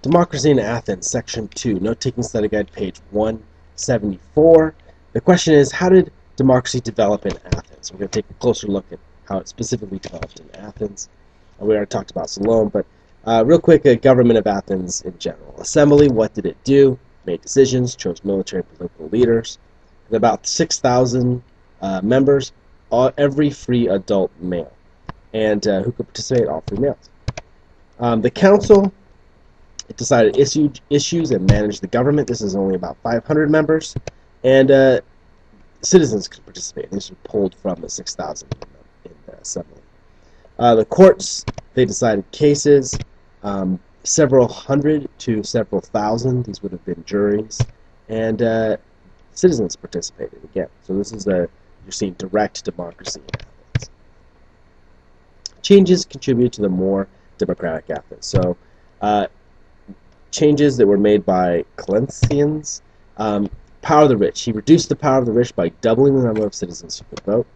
Democracy in Athens, Section 2, Note-Taking Study Guide, page 174. The question is, how did democracy develop in Athens? We're going to take a closer look at how it specifically developed in Athens. We already talked about Salome, but real quick, government of Athens in general. Assembly, what did it do? Made decisions, chose military and political leaders. With about 6,000 members, every free adult male. And who could participate? All free males. The council, it decided issues and managed the government. This is only about 500 members, and citizens could participate. These were pulled from the 6,000 in the assembly. The courts, they decided cases, several hundred to several thousand. These would have been juries, and citizens participated again. So this is you're seeing direct democracy in Athens. Changes contributed to the more democratic Athens. So changes that were made by Clemensians. Power of the rich. He reduced the power of the rich by doubling the number of citizens who could vote.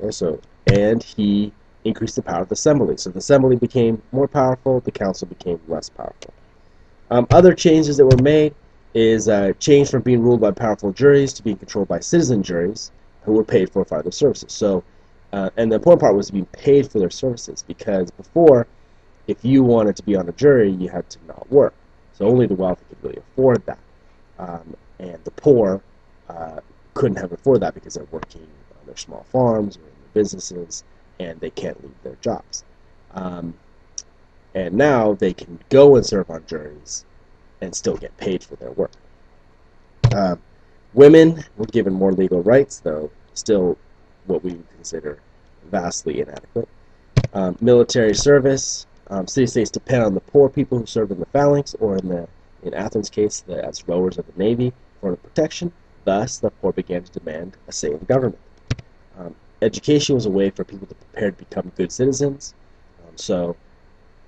Okay, and he increased the power of the assembly. So the assembly became more powerful, the council became less powerful. Other changes that were made is change from being ruled by powerful juries to being controlled by citizen juries who were paid for their services. So, and the important part was being paid for their services, because before, if you wanted to be on a jury, you had to not work. So only the wealthy could really afford that. And the poor couldn't have afforded that because they're working on their small farms or in their businesses, and they can't leave their jobs. And now they can go and serve on juries and still get paid for their work. Women were given more legal rights, though still what we would consider vastly inadequate. Military service. City-states depend on the poor people who served in the phalanx, or in Athens' case, as rowers of the navy, for protection. Thus, the poor began to demand a say in government. Education was a way for people to prepare to become good citizens. So,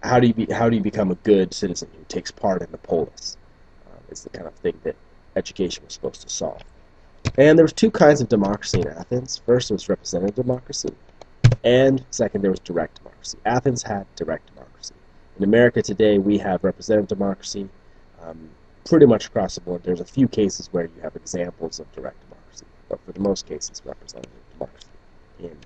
how do you become a good citizen who takes part in the polis? Is the kind of thing that education was supposed to solve. And there was two kinds of democracy in Athens. First was representative democracy, and second there was direct democracy. Athens had direct democracy. In America today, we have representative democracy pretty much across the board. There's a few cases where you have examples of direct democracy, but for the most cases, representative democracy in